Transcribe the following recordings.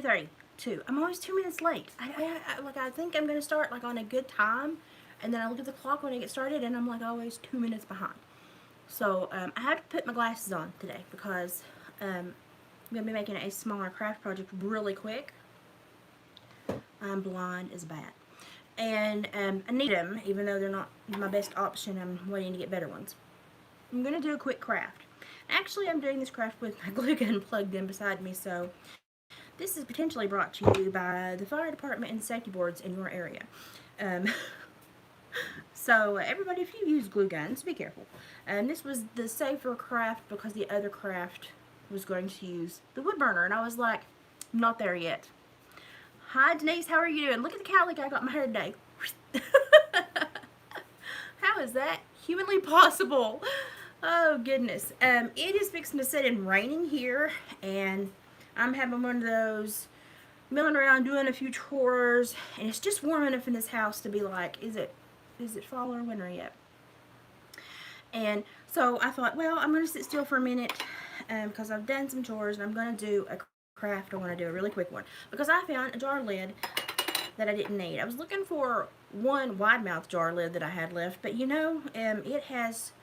2:32. I'm always 2 minutes late. I think I'm going to start like on a good time, and then I look at the clock when I get started, and I'm like always 2 minutes behind. So I had to put my glasses on today because I'm going to be making a smaller craft project really quick. I'm blind as a bat. And I need them, even though they're not my best option. I'm waiting to get better ones. I'm going to do a quick craft. Actually, I'm doing this craft with my glue gun plugged in beside me, so this is potentially brought to you by the fire department and safety boards in your area. So everybody, if you use glue guns, be careful. And this was the safer craft because the other craft was going to use the wood burner, and I was like, I'm not there yet. Hi Denise, how are you doing? Look at the cowlick I got in my hair today. How is that humanly possible? Oh goodness. It is fixing to set in raining here, and I'm having one of those milling around doing a few chores, and it's just warm enough in this house to be like, is it fall or winter yet? And so I thought, well, I'm going to sit still for a minute because I've done some chores, and I'm going to do a craft. I want to do a really quick one because I found a jar lid that I didn't need. I was looking for one wide mouth jar lid that I had left, but you know, it has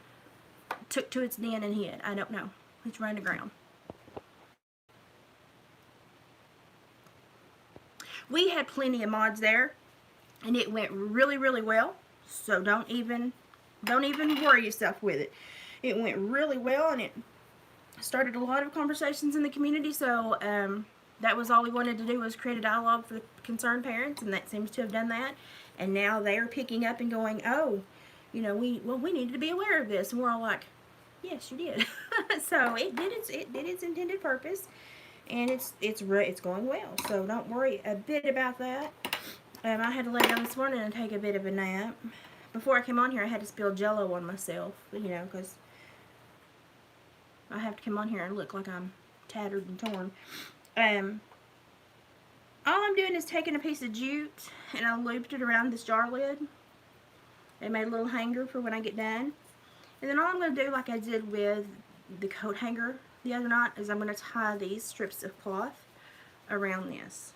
took to its den and hid. I don't know. It's run to ground. We had plenty of mods there, and it went really, really well. So don't even worry yourself with it. It went really well, and it started a lot of conversations in the community. So that was all we wanted to do, was create a dialogue for the concerned parents, and that seems to have done that. And now they're picking up and going, oh, you know, we needed to be aware of this, and we're all like, yes, you did. So it did its intended purpose, and it's going well. So don't worry a bit about that. I had to lay down this morning and take a bit of a nap. Before I came on here, I had to spill Jello on myself, you know, because I have to come on here and look like I'm tattered and torn. All I'm doing is taking a piece of jute, and I looped it around this jar lid. I made a little hanger for when I get done. And then all I'm going to do, like I did with the coat hanger the other night, is I'm going to tie these strips of cloth around this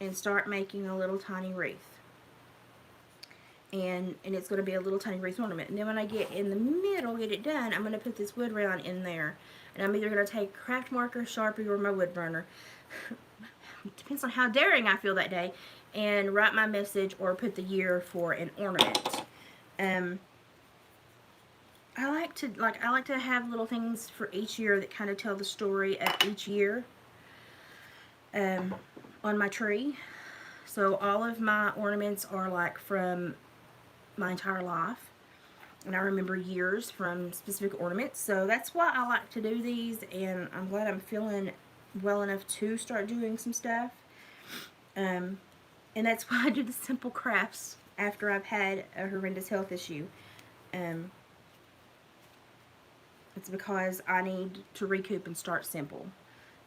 and start making a little tiny wreath. And it's going to be a little tiny wreath ornament. And then when I get in the middle, get it done, I'm going to put this wood round in there. And I'm either going to take craft marker, Sharpie, or my wood burner. It depends on how daring I feel that day. And write my message or put the year for an ornament. I like to have little things for each year that kind of tell the story of each year on my tree. So all of my ornaments are like from my entire life, and I remember years from specific ornaments. So that's why I like to do these, and I'm glad I'm feeling well enough to start doing some stuff. And that's why I do the simple crafts after I've had a horrendous health issue. It's because I need to recoup and start simple.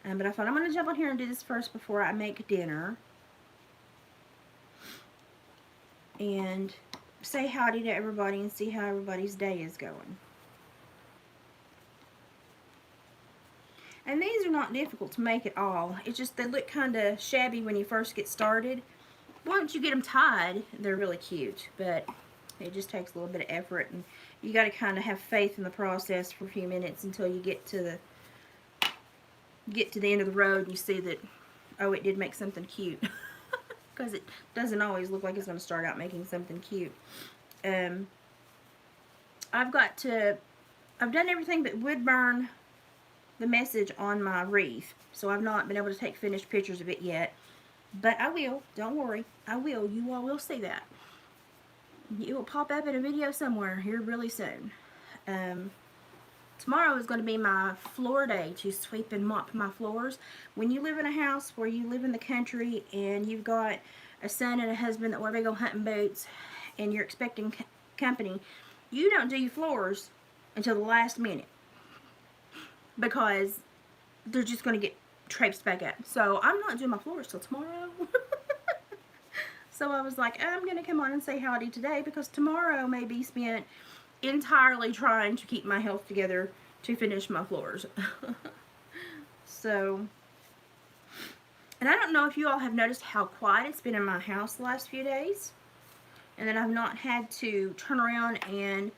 But I thought I'm going to jump on here and do this first before I make dinner. And say howdy to everybody and see how everybody's day is going. And these are not difficult to make at all. It's just they look kind of shabby when you first get started. Once you get them tied, they're really cute, but it just takes a little bit of effort, and you got to kind of have faith in the process for a few minutes until you get to the end of the road and you see that, oh, it did make something cute. Because it doesn't always look like it's going to start out making something cute. I've done everything but wood burn the message on my wreath. So I've not been able to take finished pictures of it yet. But I will. Don't worry. I will. You all will see that. It will pop up in a video somewhere here really soon. Tomorrow is going to be my floor day to sweep and mop my floors. When you live in a house where you live in the country and you've got a son and a husband that wear big old hunting boots and you're expecting company, you don't do your floors until the last minute because they're just going to get traipsed back up. So I'm not doing my floors till tomorrow. So I was like, I'm going to come on and say howdy today because tomorrow may be spent entirely trying to keep my health together to finish my floors. So, and I don't know if you all have noticed how quiet it's been in my house the last few days, and that I've not had to turn around and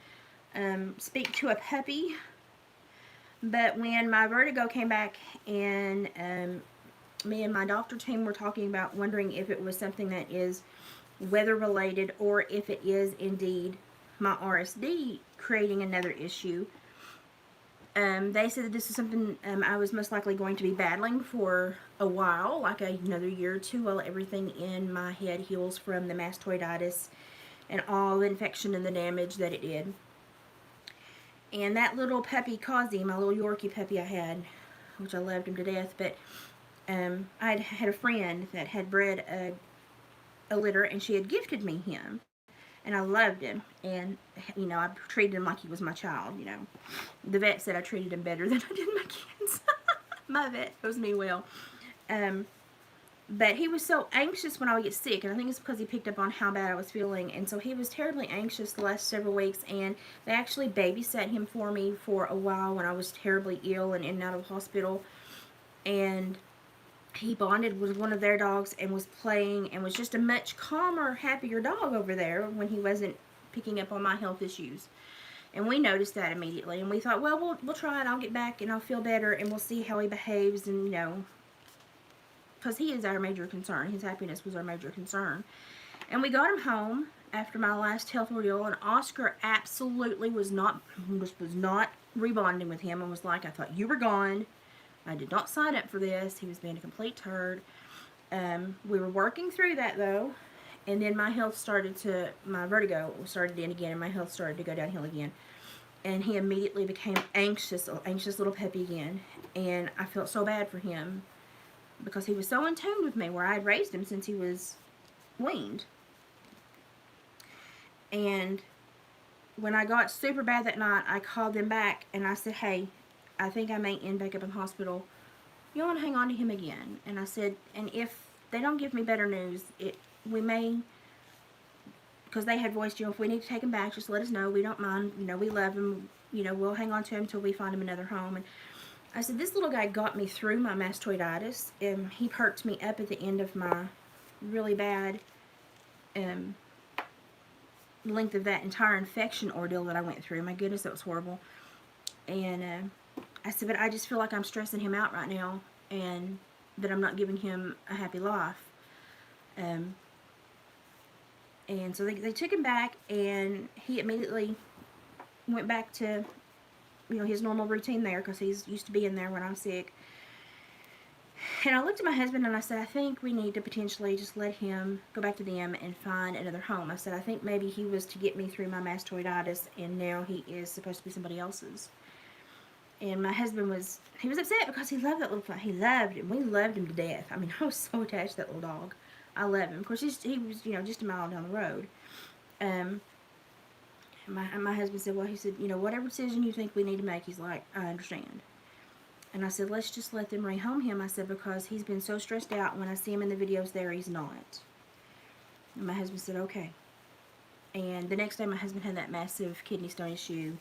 speak to a puppy. But when my vertigo came back, and me and my doctor team were talking about wondering if it was something that is weather related or if it is indeed my RSD creating another issue. They said that this is something I was most likely going to be battling for a while, like another year or two, while everything in my head heals from the mastoiditis and all the infection and the damage that it did. And that little puppy, Kazi, my little Yorkie puppy I had, which I loved him to death, but I had a friend that had bred a litter, and she had gifted me him. And I loved him, and, you know, I treated him like he was my child, you know. The vet said I treated him better than I did my kids. My vet knows me well. But he was so anxious when I would get sick, and I think it's because he picked up on how bad I was feeling, and so he was terribly anxious the last several weeks, and they actually babysat him for me for a while when I was terribly ill and in and out of the hospital, and he bonded with one of their dogs and was playing and was just a much calmer, happier dog over there when he wasn't picking up on my health issues. And we noticed that immediately, and we thought, well, we'll try it. I'll get back and I'll feel better, and we'll see how he behaves, and, you know, because he is our major concern. His happiness was our major concern. And we got him home after my last health ordeal, and Oscar absolutely was not rebonding with him, and was like, I thought you were gone. I did not sign up for this. He was being a complete turd. We were working through that, though, and then my vertigo started in again, and my health started to go downhill again. And he immediately became anxious little puppy again. And I felt so bad for him because he was so in tune with me, where I had raised him since he was weaned. And when I got super bad that night, I called them back, and I said, hey, I think I may end back up in the hospital. You want to hang on to him again? And I said, and if they don't give me better news, we may, because they had voiced, you know, if we need to take him back, just let us know. We don't mind. You know, we love him. You know, we'll hang on to him until we find him another home. And I said, this little guy got me through my mastoiditis. He perked me up at the end of my really bad length of that entire infection ordeal that I went through. My goodness, that was horrible. And I said, but I just feel like I'm stressing him out right now, and that I'm not giving him a happy life. And so they took him back, and he immediately went back to, you know, his normal routine there, because he's used to being there when I'm sick. And I looked at my husband and I said, I think we need to potentially just let him go back to them and find another home. I said, I think maybe he was to get me through my mastoiditis, and now he is supposed to be somebody else's. And my husband was upset because he loved that little fella. He loved him. We loved him to death. I mean, I was so attached to that little dog. I love him. Of course, he was, you know, just a mile down the road. My husband said, well, he said, you know, whatever decision you think we need to make, he's like, I understand. And I said, let's just let them rehome him. I said, because he's been so stressed out. When I see him in the videos there, he's not. And my husband said, okay. And the next day, my husband had that massive kidney stone issue.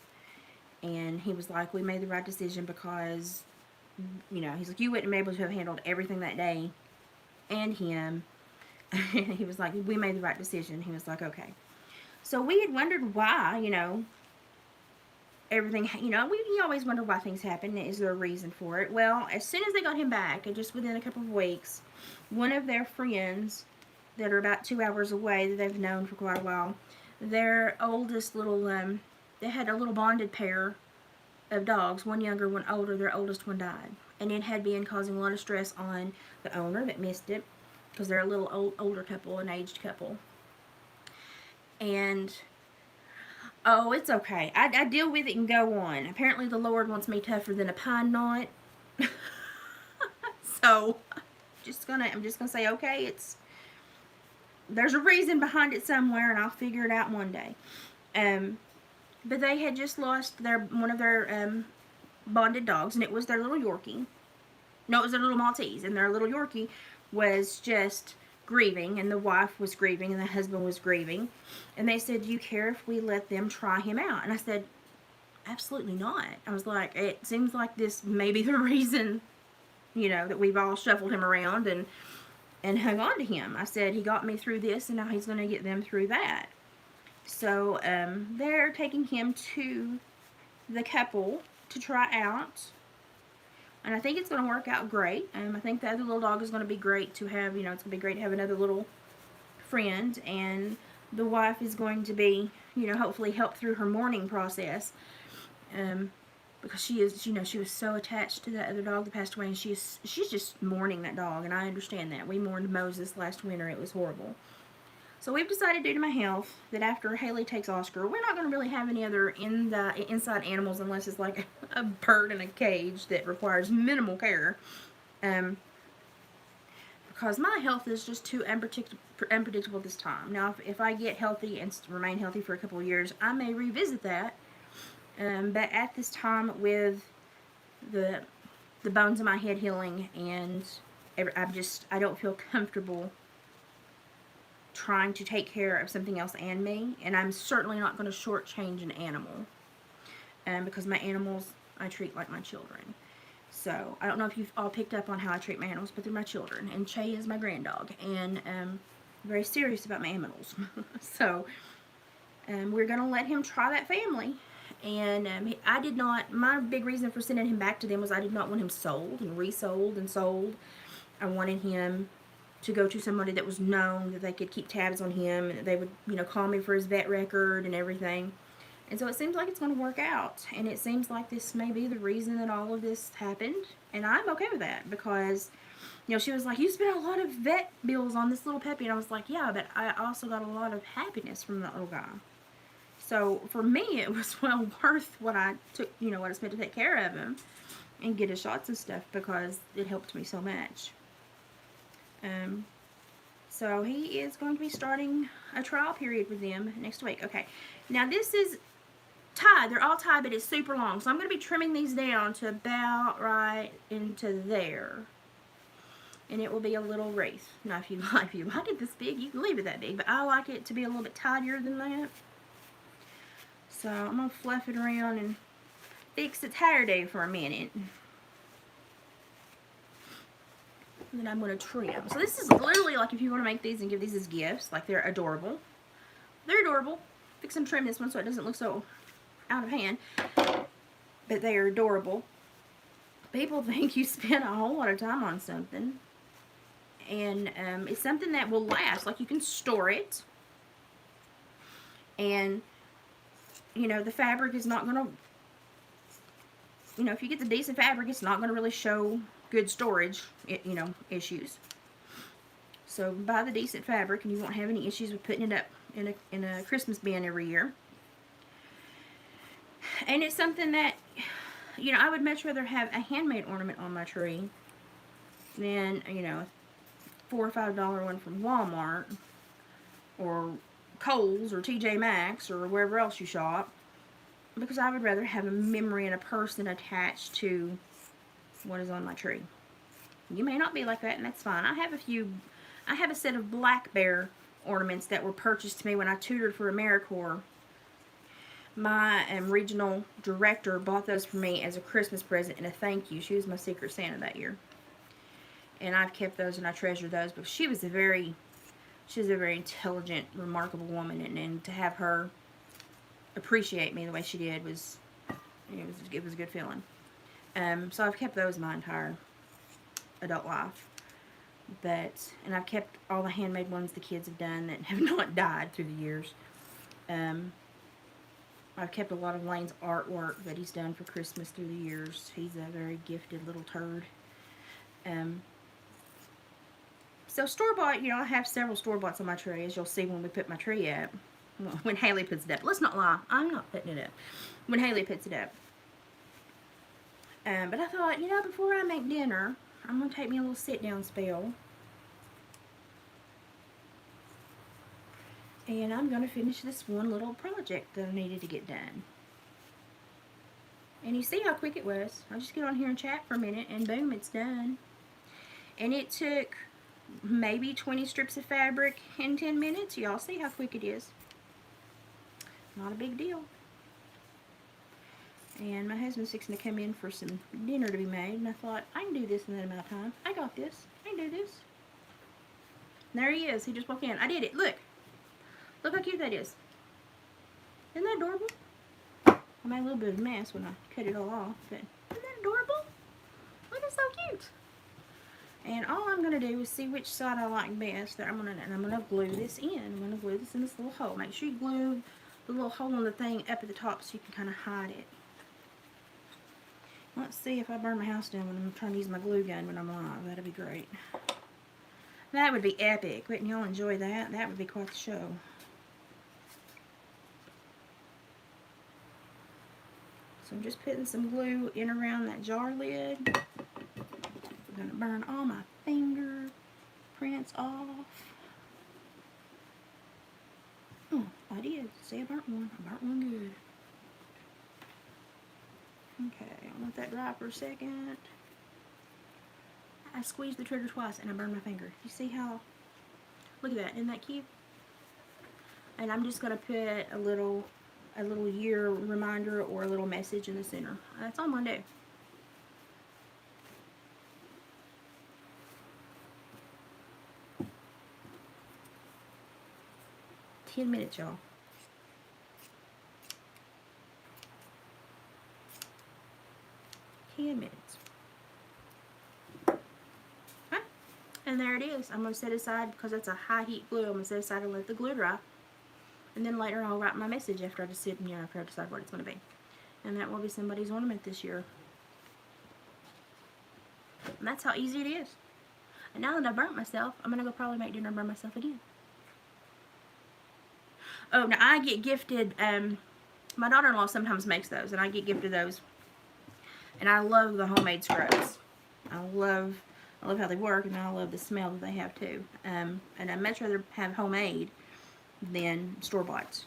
And he was like, we made the right decision because, you know, he's like, you wouldn't be able to have handled everything that day and him. And he was like, we made the right decision. He was like, okay. So we had wondered why, you know, everything, you know, we always wonder why things happen. Is there a reason for it? Well, as soon as they got him back, and just within a couple of weeks, one of their friends that are about 2 hours away, that they've known for quite a while, their oldest little, they had a little bonded pair of dogs, one younger, one older. Their oldest one died. And it had been causing a lot of stress on the owner that missed it, because they're a little older couple, an aged couple. And, oh, it's okay. I deal with it and go on. Apparently the Lord wants me tougher than a pine knot. So, I'm just gonna say, okay, there's a reason behind it somewhere, and I'll figure it out one day. But they had just lost one of their bonded dogs, and it was their little Yorkie. No, it was their little Maltese, and their little Yorkie was just grieving, and the wife was grieving, and the husband was grieving. And they said, do you care if we let them try him out? And I said, absolutely not. I was like, it seems like this may be the reason you know, that we've all shuffled him around and hung on to him. I said, he got me through this, and now he's going to get them through that. So they're taking him to the couple to try out, and I think it's going to work out great. I think the other little dog is going to be great to have. You know, it's going to be great to have another little friend, and the wife is going to be, you know, hopefully help through her mourning process. Because she is, you know, she was so attached to that other dog that passed away, and she's just mourning that dog, and I understand that. We mourned Moses last winter. It was horrible. So we've decided, due to my health, that after Haley takes Oscar, we're not going to really have any other inside animals unless it's like a bird in a cage that requires minimal care. Because my health is just too unpredictable this time. Now, if I get healthy and remain healthy for a couple of years, I may revisit that. But at this time, with the bones in my head healing, and I don't feel comfortable trying to take care of something else and me, and I'm certainly not going to shortchange an animal, because my animals I treat like my children. So I don't know if you've all picked up on how I treat my animals, but they're my children, and Che is my granddog, and I'm very serious about my animals. So we're going to let him try that family. And I did not, my big reason for sending him back to them was I did not want him sold and resold and sold. I wanted him to go to somebody that was known, that they could keep tabs on him, and they would, you know, call me for his vet record and everything. And so it seems like it's going to work out. And it seems like this may be the reason that all of this happened. And I'm okay with that, because, you know, she was like, you spent a lot of vet bills on this little puppy. And I was like, yeah, but I also got a lot of happiness from that little guy. So for me, it was well worth what I took, you know, what I spent to take care of him and get his shots and stuff, because it helped me so much. So he is going to be starting a trial period with them next week. Okay, now this is tied. They're all tied, but it's super long. So I'm going to be trimming these down to about right into there. And it will be a little wreath. Now, if you like it this big, you can leave it that big. But I like it to be a little bit tidier than that. So I'm going to fluff it around and fix its hair day for a minute. And then I'm going to trim. So this is literally like if you want to make these and give these as gifts. Like, they're adorable. They're adorable. Fix and trim this one so it doesn't look so out of hand. But they are adorable. People think you spent a whole lot of time on something. And it's something that will last. Like, you can store it. And, you know, the fabric is not going to, you know, if you get the decent fabric, it's not going to really show good storage, you know, issues. So buy the decent fabric and you won't have any issues with putting it up in a Christmas bin every year. And it's something that, you know, I would much rather have a handmade ornament on my tree than, you know, a $4 or $5 one from Walmart or Kohl's or TJ Maxx or wherever else you shop, because I would rather have a memory and a person attached to what is on my tree. You may not be like that, and that's fine. I have a set of black bear ornaments that were purchased to me when I tutored for AmeriCorps. My regional director bought those for me as a Christmas present and a thank you. She was my Secret Santa that year. And I've kept those and I treasure those, because she was a very intelligent, remarkable woman, and to have her appreciate me the way she did was a good feeling. So I've kept those my entire adult life. And I've kept all the handmade ones the kids have done that have not died through the years. I've kept a lot of Lane's artwork that he's done for Christmas through the years. He's a very gifted little turd. So store-bought, you know, I have several store-boughts on my tree, as you'll see when we put my tree up. Well, when Haley puts it up. Let's not lie, I'm not putting it up. When Haley puts it up. But I thought, you know, before I make dinner, I'm going to take me a little sit-down spell. And I'm going to finish this one little project that I needed to get done. And you see how quick it was. I'll just get on here and chat for a minute, and boom, it's done. And it took maybe 20 strips of fabric in 10 minutes. Y'all see how quick it is. Not a big deal. And my husband's fixing to come in for some dinner to be made. And I thought, I can do this in that amount of time. I got this. I can do this. And there he is. He just walked in. I did it. Look. Look how cute that is. Isn't that adorable? I made a little bit of a mess when I cut it all off. But isn't that adorable? Look, it's so cute. And all I'm going to do is see which side I like best. I'm going to glue this in. I'm going to glue this in this little hole. Make sure you glue the little hole in the thing up at the top so you can kind of hide it. Let's see if I burn my house down when I'm trying to use my glue gun when I'm live. That'd be great. That would be epic. Wouldn't y'all enjoy that? That would be quite the show. So I'm just putting some glue in around that jar lid. I'm going to burn all my fingerprints off. Oh, I did. See, I burnt one. I burnt one good. Okay, I'll let that dry for a second. I squeezed the trigger twice and I burned my finger. You see how? Look at that. Isn't that cute? And I'm just going to put a little year reminder or a little message in the center. That's all I'm going to do. $10 minutes, y'all. 10 minutes. Okay. And there it is. I'm going to set aside, because it's a high heat glue, I'm going to set aside and let the glue dry. And then later I'll write my message after I just sit in here, after I decide what it's going to be. And that will be somebody's ornament this year. And that's how easy it is. And now that I've burnt myself, I'm going to go probably make dinner and burn myself again. Oh, now I get gifted, my daughter-in-law sometimes makes those, and I get gifted those. And I love the homemade scrubs. I love how they work, and I love the smell that they have too. And I'd much rather have homemade than store-bought,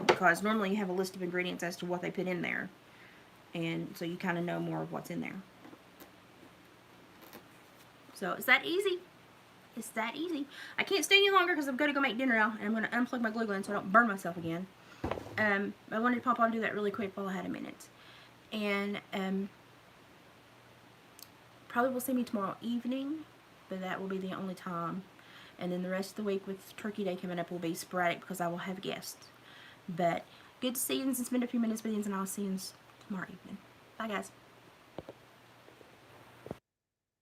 because normally you have a list of ingredients as to what they put in there, and so you kind of know more of what's in there. So it's that easy. It's that easy. I can't stay any longer because I've got to go make dinner now, and I'm going to unplug my glue gun so I don't burn myself again. I wanted to pop on and do that really quick while I had a minute. And probably will see me tomorrow evening, but that will be the only time. And then the rest of the week with Turkey Day coming up will be sporadic because I will have guests. But good to see you and spend a few minutes with you, and I'll see you tomorrow evening. Bye, guys.